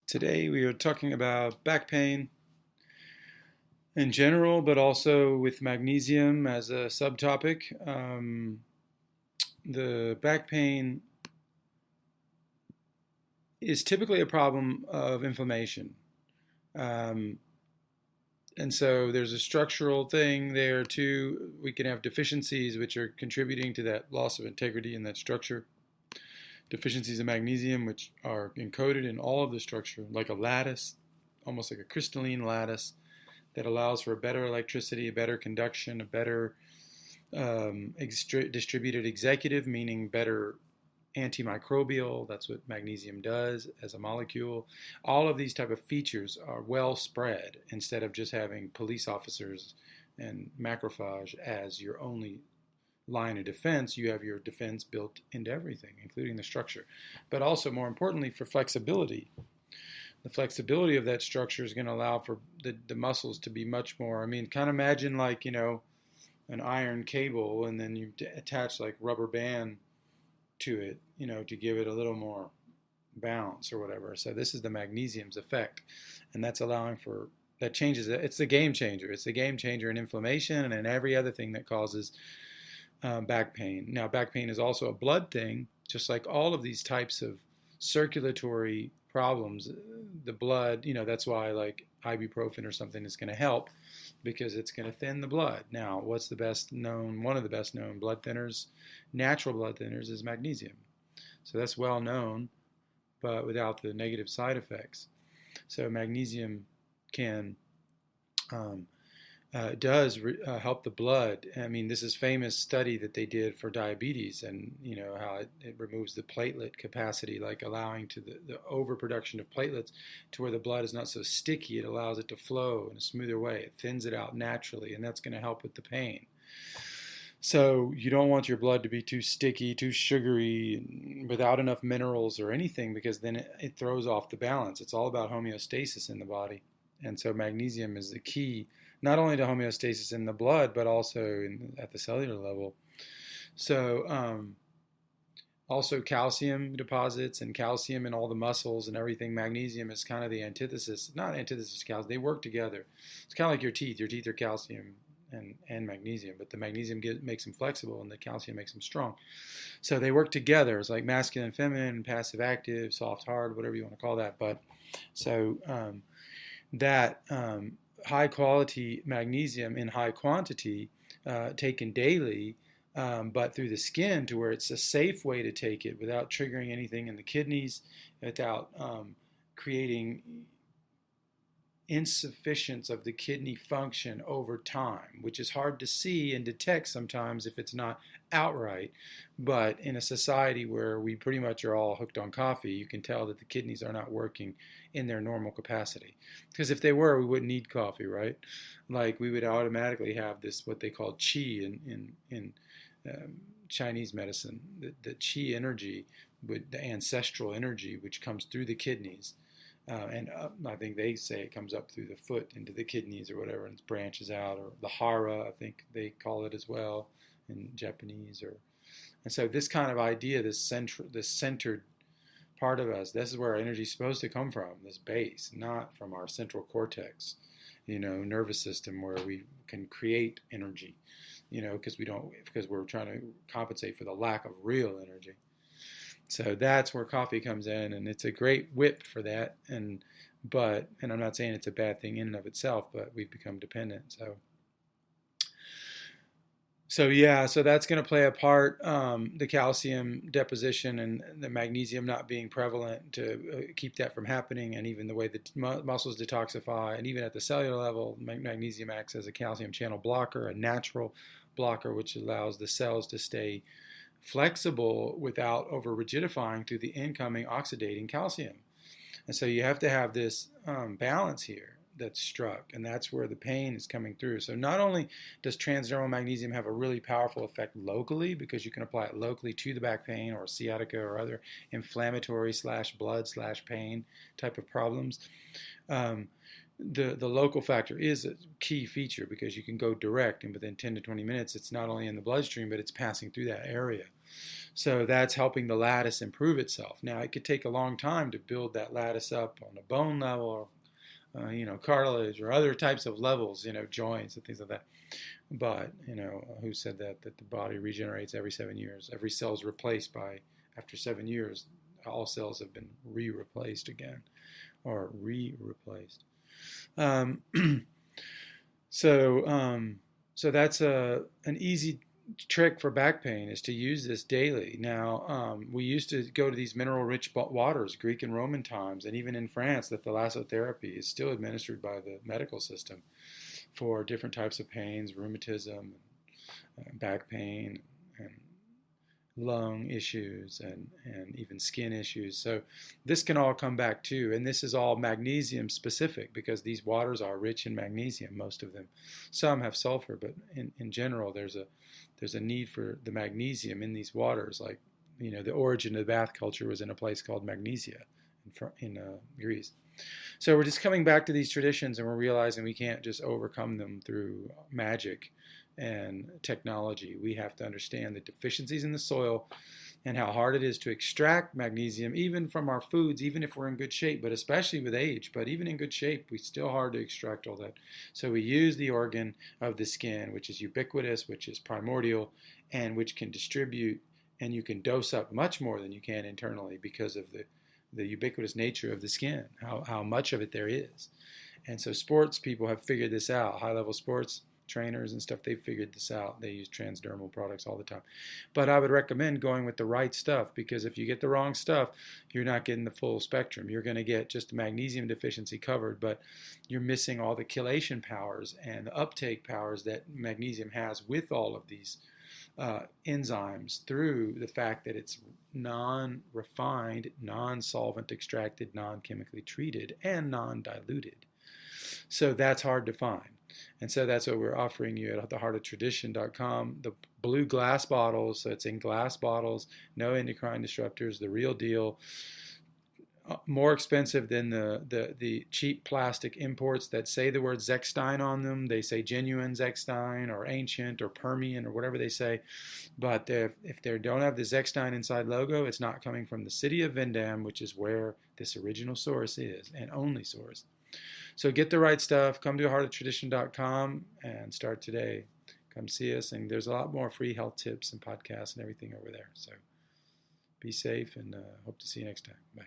Today we are talking about back pain in general, but also with magnesium as a subtopic. The back pain is typically a problem of inflammation. Um, and so there's a structural thing there too. We can have deficiencies which are contributing to that loss of integrity in that structure. Deficiencies of magnesium, which are encoded in all of the structure, like a lattice, almost like a crystalline lattice that allows for a better electricity, a better conduction, a better distributed executive, meaning better antimicrobial. That's what magnesium does as a molecule. All of these type of features are well spread instead of just having police officers and macrophage as your only line of defense. You have your defense built into everything, including the structure. But also, more importantly, for flexibility, the flexibility of that structure is going to allow for the muscles to be much more. I mean, kind of imagine like, an iron cable and then you attach like rubber band to it, to give it a little more balance or whatever. So this is the magnesium's effect. And that's allowing for, that changes it. It's the game changer. It's the game changer in inflammation and in every other thing that causes back pain. Now, back pain is also a blood thing, just like all of these types of circulatory problems. The blood, that's why like ibuprofen or something is going to help because it's going to thin the blood. Now, what's the best known, one of the best known blood thinners, natural blood thinners, is magnesium. So that's well known, but without the negative side effects. So magnesium can does help the blood. I mean, this is famous study that they did for diabetes, and how it removes the platelet capacity, like allowing to the overproduction of platelets to where the blood is not so sticky. It allows it to flow in a smoother way. It thins it out naturally, and that's going to help with the pain. So you don't want your blood to be too sticky, too sugary, without enough minerals or anything, because then it throws off the balance. It's all about homeostasis in the body. And so magnesium is the key, not only to homeostasis in the blood, but also at the cellular level. So also calcium deposits and calcium in all the muscles and everything. Magnesium is kind of the antithesis, not antithesis to calcium. They work together. It's kind of like your teeth. Your teeth are calcium and magnesium, but the magnesium makes them flexible and the calcium makes them strong. So they work together. It's like masculine, feminine, passive, active, soft, hard, whatever you want to call that. But so that high quality magnesium in high quantity taken daily, but through the skin to where it's a safe way to take it without triggering anything in the kidneys, without creating insufficiency of the kidney function over time, which is hard to see and detect sometimes if it's not outright. But in a society where we pretty much are all hooked on coffee, you can tell that the kidneys are not working in their normal capacity. Because if they were, we wouldn't need coffee, right? Like we would automatically have this, what they call qi in Chinese medicine, the qi energy, the ancestral energy, which comes through the kidneys. And I think they say it comes up through the foot into the kidneys or whatever, and branches out, or the hara, I think they call it as well in Japanese. And so this kind of idea, this centered part of us, this is where our energy is supposed to come from, this base, not from our central cortex, nervous system where we can create energy, because we're trying to compensate for the lack of real energy. So that's where coffee comes in, and it's a great whip for that. And I'm not saying it's a bad thing in and of itself, but we've become dependent. So that's going to play a part. The calcium deposition and the magnesium not being prevalent to keep that from happening, and even the way the muscles detoxify, and even at the cellular level, magnesium acts as a calcium channel blocker, a natural blocker, which allows the cells to stay flexible without over rigidifying through the incoming oxidating calcium. And so you have to have this balance here that's struck, and that's where the pain is coming through. So not only does transdermal magnesium have a really powerful effect locally, because you can apply it locally to the back pain or sciatica or other inflammatory /blood /pain type of problems, the local factor is a key feature, because you can go direct, and within 10 to 20 minutes, it's not only in the bloodstream, but it's passing through that area. So that's helping the lattice improve itself. Now, it could take a long time to build that lattice up on a bone level, or cartilage or other types of levels, joints and things like that. But, who said that the body regenerates every 7 years? Every cell is replaced after 7 years, all cells have been replaced again, or replaced. Um, so that's an easy trick for back pain, is to use this daily. Now, we used to go to these mineral-rich waters, Greek and Roman times, and even in France, the thalassotherapy is still administered by the medical system for different types of pains, rheumatism, back pain, and lung issues, and even skin issues. So this can all come back too. And this is all magnesium specific, because these waters are rich in magnesium, most of them. Some have sulfur, but in general, there's a need for the magnesium in these waters. Like, the origin of the bath culture was in a place called Magnesia in Greece. So we're just coming back to these traditions, and we're realizing we can't just overcome them through magic and technology. We have to understand the deficiencies in the soil and how hard it is to extract magnesium, even from our foods, even if we're in good shape, but especially with age. But even in good shape, it's still hard to extract all that. So we use the organ of the skin, which is ubiquitous, which is primordial, and which can distribute, and you can dose up much more than you can internally because of the ubiquitous nature of the skin, how much of it there is. And so sports people have figured this out. High-level sports trainers and stuff, they've figured this out. They use transdermal products all the time. But I would recommend going with the right stuff, because if you get the wrong stuff, you're not getting the full spectrum. You're going to get just the magnesium deficiency covered, but you're missing all the chelation powers and the uptake powers that magnesium has with all of these enzymes, through the fact that it's non-refined, non-solvent extracted, non-chemically treated, and non-diluted. So that's hard to find. And so that's what we're offering you at theheartoftradition.com. The blue glass bottles, so it's in glass bottles, no endocrine disruptors, the real deal. More expensive than the cheap plastic imports that say the word Zechstein on them. They say genuine Zechstein or ancient or Permian or whatever they say. But if they don't have the Zechstein Inside logo, it's not coming from the city of Vendam, which is where this original source is, and only source. So get the right stuff. Come to heartoftradition.com and start today. Come see us. And there's a lot more free health tips and podcasts and everything over there. So be safe, and hope to see you next time. Bye.